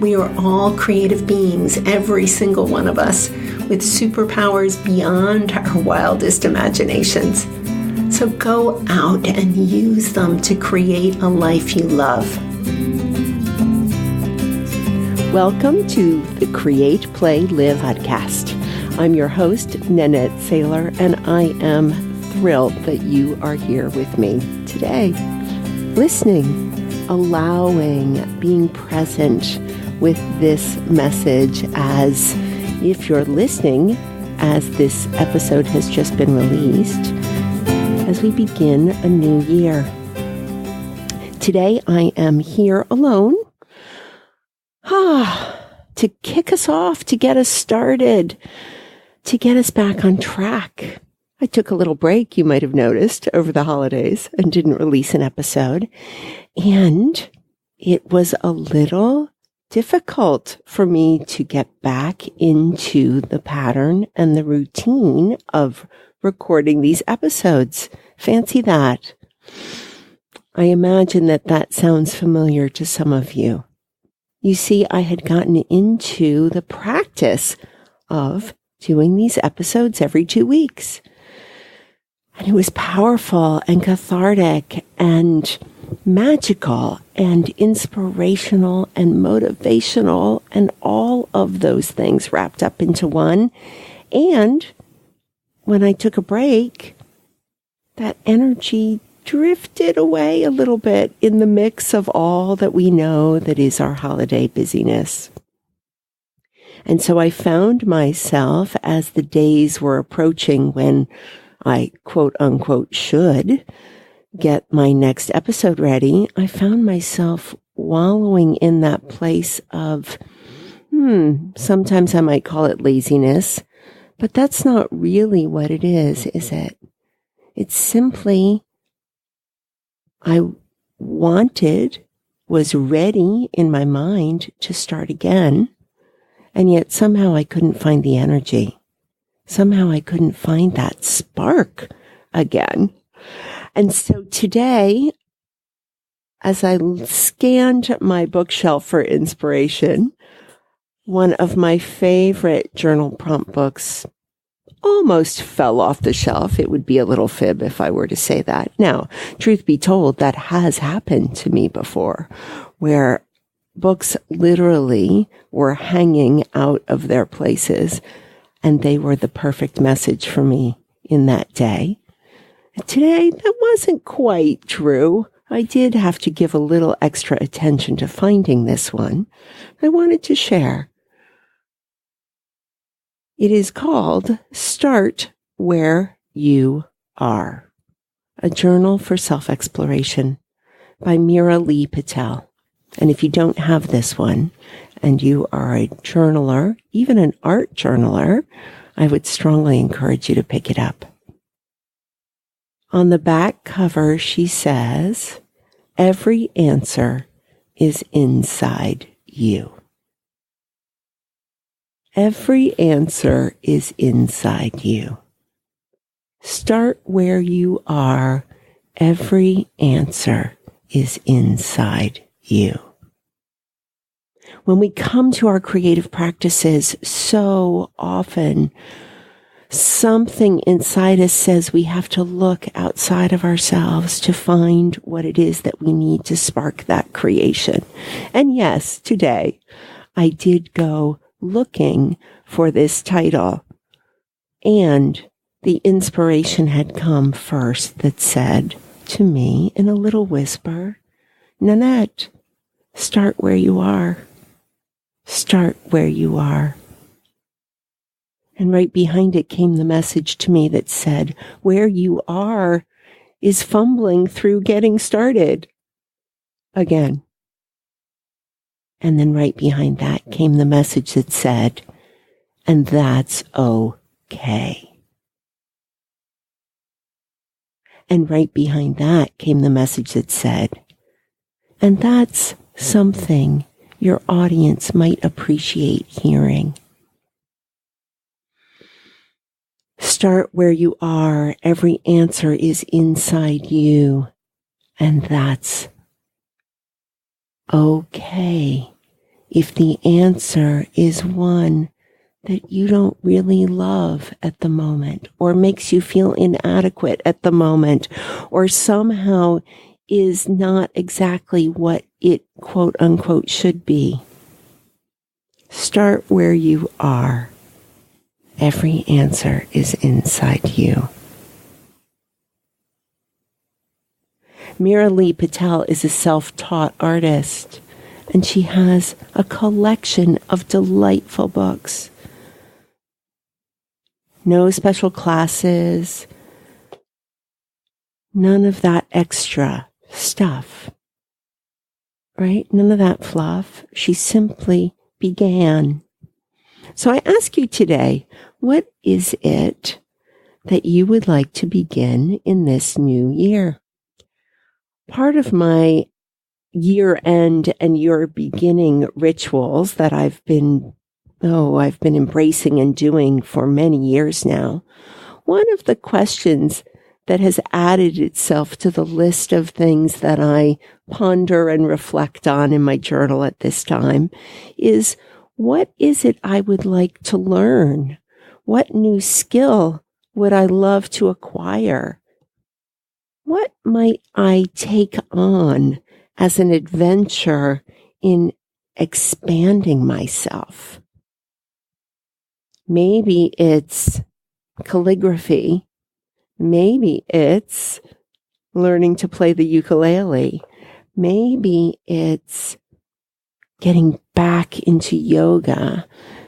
We are all creative beings, every single one of us, with superpowers beyond our wildest imaginations. So go out and use them to create a life you love. Welcome to the Create, Play, Live podcast. I'm your host, Nanette Saylor, and I am thrilled that you are here with me today. Listening, allowing, being present with this message as if you're listening as this episode has just been released, as we begin a new year. Today I am here alone to kick us off, to get us started, to get us back on track. I took a little break, you might have noticed, over the holidays and didn't release an episode. And it was a little difficult for me to get back into the pattern and the routine of recording these episodes. Fancy that. I imagine that sounds familiar to some of you. You see, I had gotten into the practice of doing these episodes every 2 weeks. And it was powerful and cathartic and magical and inspirational and motivational and all of those things wrapped up into one. And when I took a break, that energy drifted away a little bit in the mix of all that we know that is our holiday busyness. And so I found myself, as the days were approaching when I quote unquote should get my next episode ready, I found myself wallowing in that place of, sometimes I might call it laziness, but that's not really what it is it? It's simply I was ready in my mind to start again, and yet somehow I couldn't find the energy. Somehow I couldn't find that spark again. And so today, as I scanned my bookshelf for inspiration, one of my favorite journal prompt books almost fell off the shelf. It would be a little fib if I were to say that. Now, truth be told, that has happened to me before, where books literally were hanging out of their places, and they were the perfect message for me in that day. Today, that wasn't quite true. I did have to give a little extra attention to finding this one. I wanted to share. It is called Start Where You Are, a journal for self-exploration by Meera Patel. And if you don't have this one, and you are a journaler, even an art journaler, I would strongly encourage you to pick it up. On the back cover, she says, "Every answer is inside you." Every answer is inside you. Start where you are. Every answer is inside you. When we come to our creative practices, so often something inside us says we have to look outside of ourselves to find what it is that we need to spark that creation. And yes, today I did go looking for this title, and the inspiration had come first that said to me in a little whisper, "Nanette, start where you are. Start where you are." And right behind it came the message to me that said, "Where you are is fumbling through getting started." Again. And then right behind that came the message that said, "And that's okay." And right behind that came the message that said, "And that's something your audience might appreciate hearing." Start where you are. Every answer is inside you. And that's okay. if the answer is one that you don't really love at the moment, or makes you feel inadequate at the moment, or somehow is not exactly what it, quote unquote, should be. Start where you are. Every answer is inside you. Meera Patel is a self-taught artist, and she has a collection of delightful books. No special classes, none of that extra stuff, right? None of that fluff. She simply began. So I ask you today, what is it that you would like to begin in this new year? Part of my year-end and year beginning rituals that I've been embracing and doing for many years now. One of the questions that has added itself to the list of things that I ponder and reflect on in my journal at this time is, what is it I would like to learn? What new skill would I love to acquire? What might I take on as an adventure in expanding myself? Maybe it's calligraphy. Maybe it's learning to play the ukulele. Maybe it's getting back into yoga.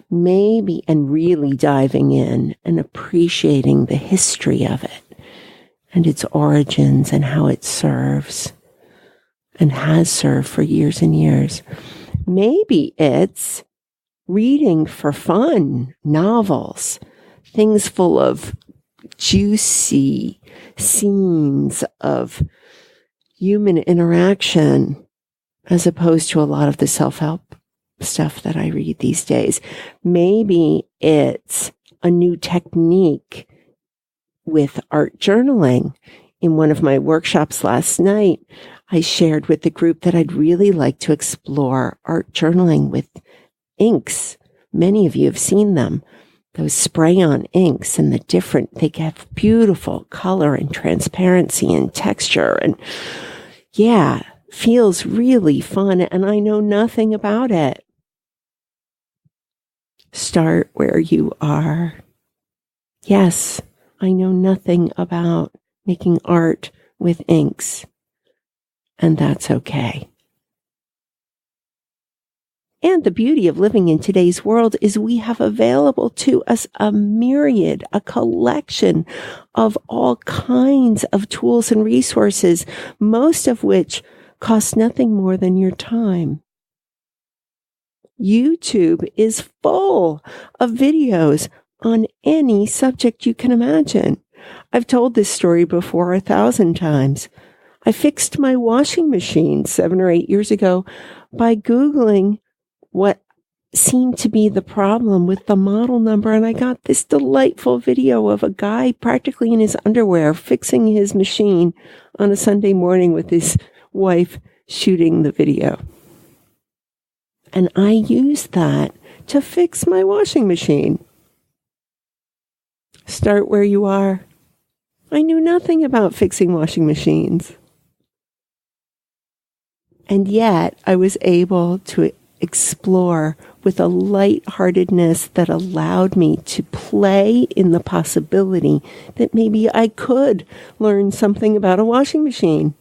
Maybe, and really diving in and appreciating the history of it and its origins and how it serves and has served for years and years. Maybe it's reading for fun, novels, things full of juicy scenes of human interaction, as opposed to a lot of the self-help stuff that I read these days. Maybe it's a new technique with art journaling. In one of my workshops last night, I shared with the group that I'd really like to explore art journaling with inks. Many of you have seen them, those spray-on inks, and they have beautiful color and transparency and texture, and feels really fun, and I know nothing about it. Start where you are. Yes, I know nothing about making art with inks, and that's okay. And the beauty of living in today's world is we have available to us a collection of all kinds of tools and resources, most of which cost nothing more than your time. YouTube is full of videos on any subject you can imagine. I've told this story before 1,000 times. I fixed my washing machine 7 or 8 years ago by Googling what seemed to be the problem with the model number, and I got this delightful video of a guy practically in his underwear fixing his machine on a Sunday morning with his wife shooting the video. And I used that to fix my washing machine. Start where you are. I knew nothing about fixing washing machines. And yet I was able to explore with a lightheartedness that allowed me to play in the possibility that maybe I could learn something about a washing machine.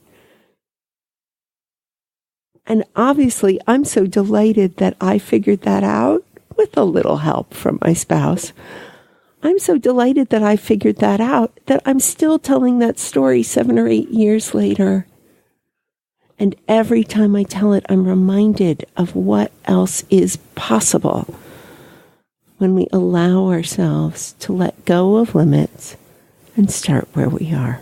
And obviously, I'm so delighted that I figured that out with a little help from my spouse. I'm so delighted that I figured that out, that I'm still telling that story 7 or 8 years later. And every time I tell it, I'm reminded of what else is possible when we allow ourselves to let go of limits and start where we are.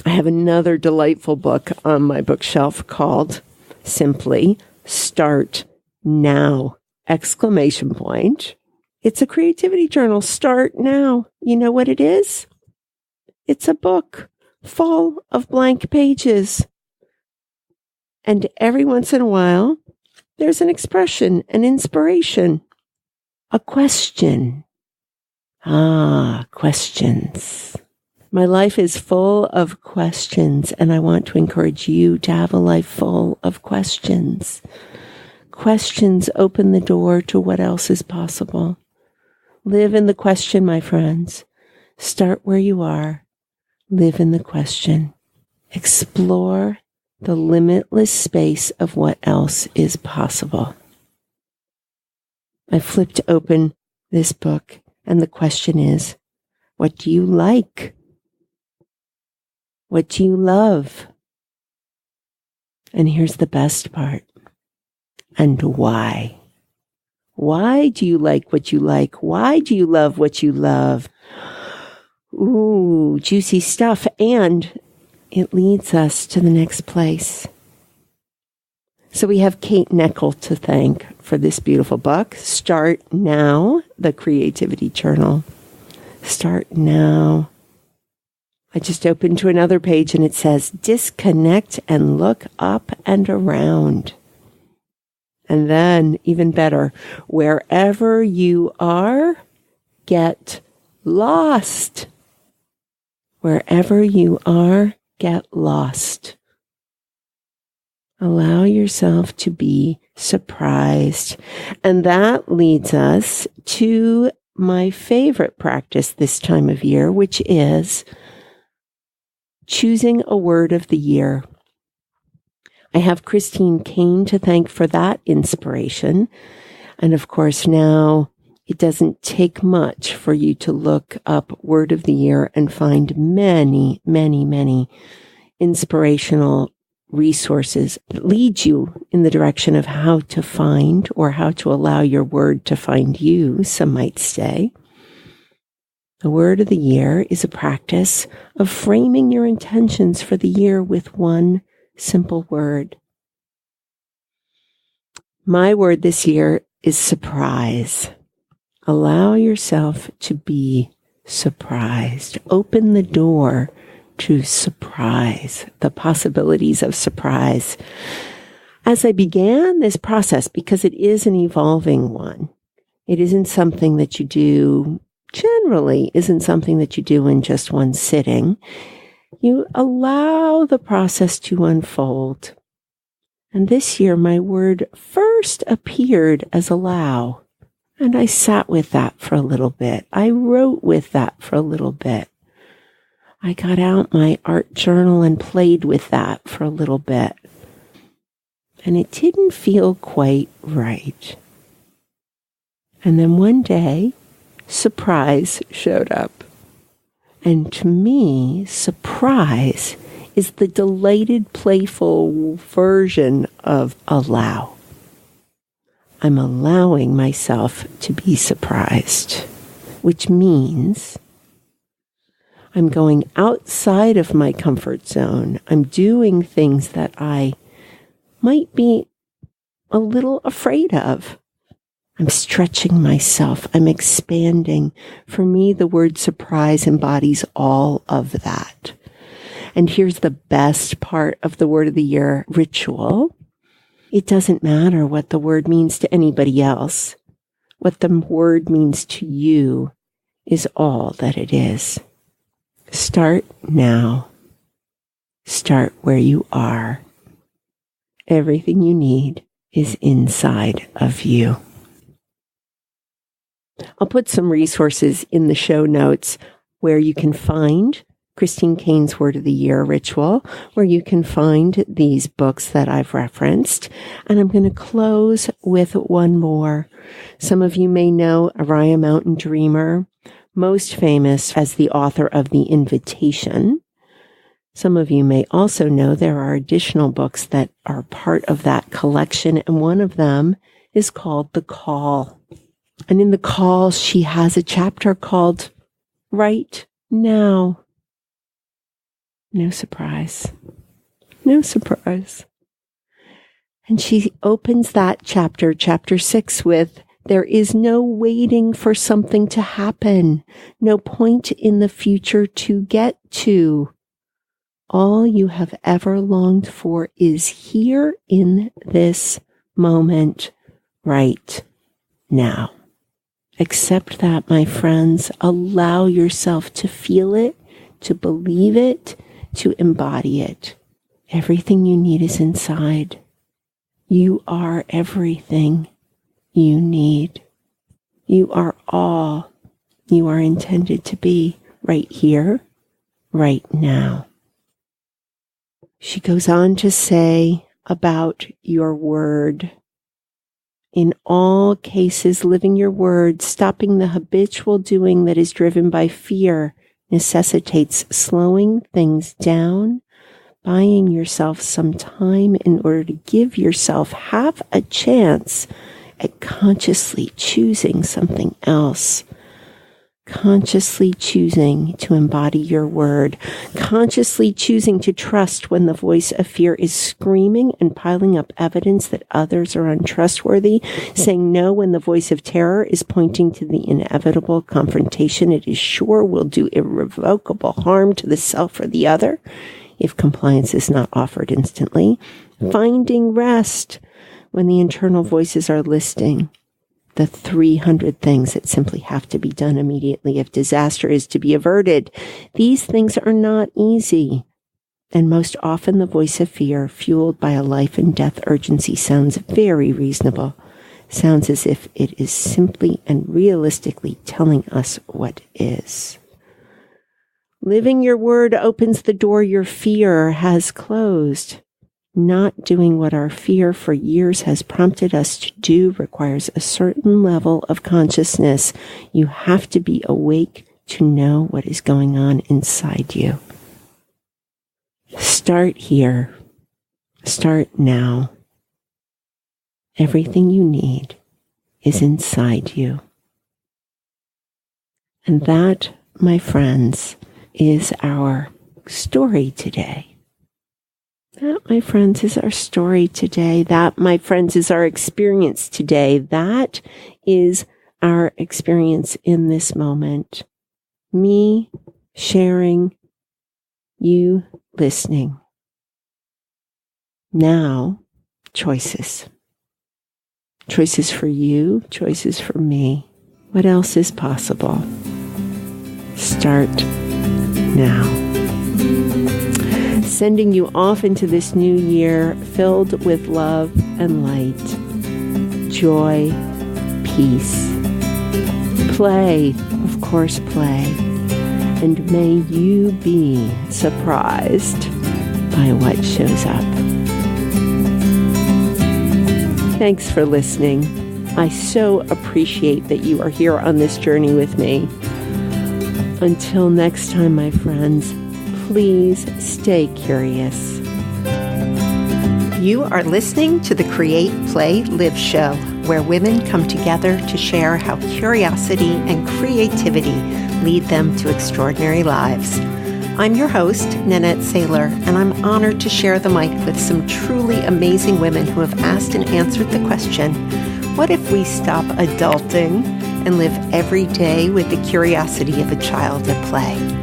I have another delightful book on my bookshelf called simply Start Now! ! It's a creativity journal. Start now. You know what it is? It's a book full of blank pages. And every once in a while, there's an expression, an inspiration, a question. Questions. My life is full of questions, and I want to encourage you to have a life full of questions. Questions open the door to what else is possible. Live in the question, my friends. Start where you are. Live in the question. Explore the limitless space of what else is possible. I flipped open this book, and the question is, what do you like? What do you love? And here's the best part. And why? Why do you like what you like? Why do you love what you love? Ooh, juicy stuff. And it leads us to the next place. So we have Kate Neckel to thank for this beautiful book. Start Now, the Creativity Journal. Start now. I just opened to another page and it says, disconnect and look up and around. And then, even better, wherever you are, get lost. Wherever you are, get lost. Allow yourself to be surprised. And that leads us to my favorite practice this time of year, which is choosing a word of the year. I have Kane to thank for that inspiration. And of course, now it doesn't take much for you to look up word of the year and find many, many, many inspirational resources that lead you in the direction of how to find or how to allow your word to find you, some might say. The word of the year is a practice of framing your intentions for the year with one simple word. My word this year is surprise. Allow yourself to be surprised. Open the door to surprise, the possibilities of surprise. As I began this process, because it is an evolving one, it isn't something that you do, generally isn't something that you do in just one sitting. You allow the process to unfold. And this year, my word first appeared as allow. And I sat with that for a little bit. I wrote with that for a little bit. I got out my art journal and played with that for a little bit. And it didn't feel quite right. And then one day, surprise showed up. And to me, surprise is the delighted, playful version of allow. I'm allowing myself to be surprised, which means I'm going outside of my comfort zone. I'm doing things that I might be a little afraid of. I'm stretching myself. I'm expanding. For me, the word surprise embodies all of that. And here's the best part of the word of the year ritual. It doesn't matter what the word means to anybody else. What the word means to you is all that it is. Start now. Start where you are. Everything you need is inside of you. I'll put some resources in the show notes where you can find Kane's Word of the Year ritual, where you can find these books that I've referenced. And I'm going to close with one more. Some of you may know Oriah Mountain Dreamer, most famous as the author of The Invitation. Some of you may also know there are additional books that are part of that collection, and one of them is called The Call. And in The Call, she has a chapter called Right Now. No surprise. No surprise. And she opens that chapter 6, with, there is no waiting for something to happen, no point in the future to get to. All you have ever longed for is here in this moment, right now. Accept that, my friends. Allow yourself to feel it, to believe it, to embody it. Everything you need is inside. You are everything you need. You are all you are intended to be right here, right now. She goes on to say about your word. In all cases, living your word, stopping the habitual doing that is driven by fear, necessitates slowing things down, buying yourself some time in order to give yourself half a chance at consciously choosing something else. Consciously choosing to embody your word, consciously choosing to trust when the voice of fear is screaming and piling up evidence that others are untrustworthy, saying no when the voice of terror is pointing to the inevitable confrontation it is sure will do irrevocable harm to the self or the other, if compliance is not offered instantly, finding rest when the internal voices are listing the 300 things that simply have to be done immediately if disaster is to be averted. These things are not easy. And most often the voice of fear, fueled by a life and death urgency, sounds very reasonable. Sounds as if it is simply and realistically telling us what is. Living your word opens the door your fear has closed. Not doing what our fear for years has prompted us to do requires a certain level of consciousness. You have to be awake to know what is going on inside you. Start here. Start now. Everything you need is inside you. And that, my friends, is our story today. That, my friends, is our story today. That, my friends, is our experience today. That is our experience in this moment. Me sharing, you listening. Now, choices. Choices for you, choices for me. What else is possible? Start now. Sending you off into this new year filled with love and light, joy, peace, play, of course, play, and may you be surprised by what shows up. Thanks for listening. I so appreciate that you are here on this journey with me. Until next time, my friends, please stay curious. You are listening to the Create, Play, Live show, where women come together to share how curiosity and creativity lead them to extraordinary lives. I'm your host, Nanette Saylor, and I'm honored to share the mic with some truly amazing women who have asked and answered the question, what if we stop adulting and live every day with the curiosity of a child at play?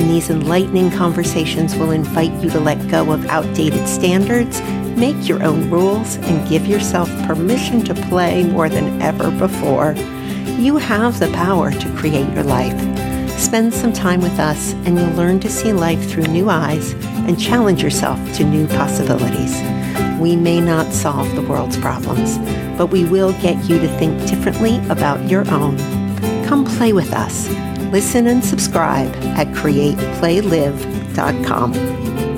And these enlightening conversations will invite you to let go of outdated standards, make your own rules, and give yourself permission to play more than ever before. You have the power to create your life. Spend some time with us and you'll learn to see life through new eyes and challenge yourself to new possibilities. We may not solve the world's problems, but we will get you to think differently about your own. Come play with us. Listen and subscribe at createplaylive.com.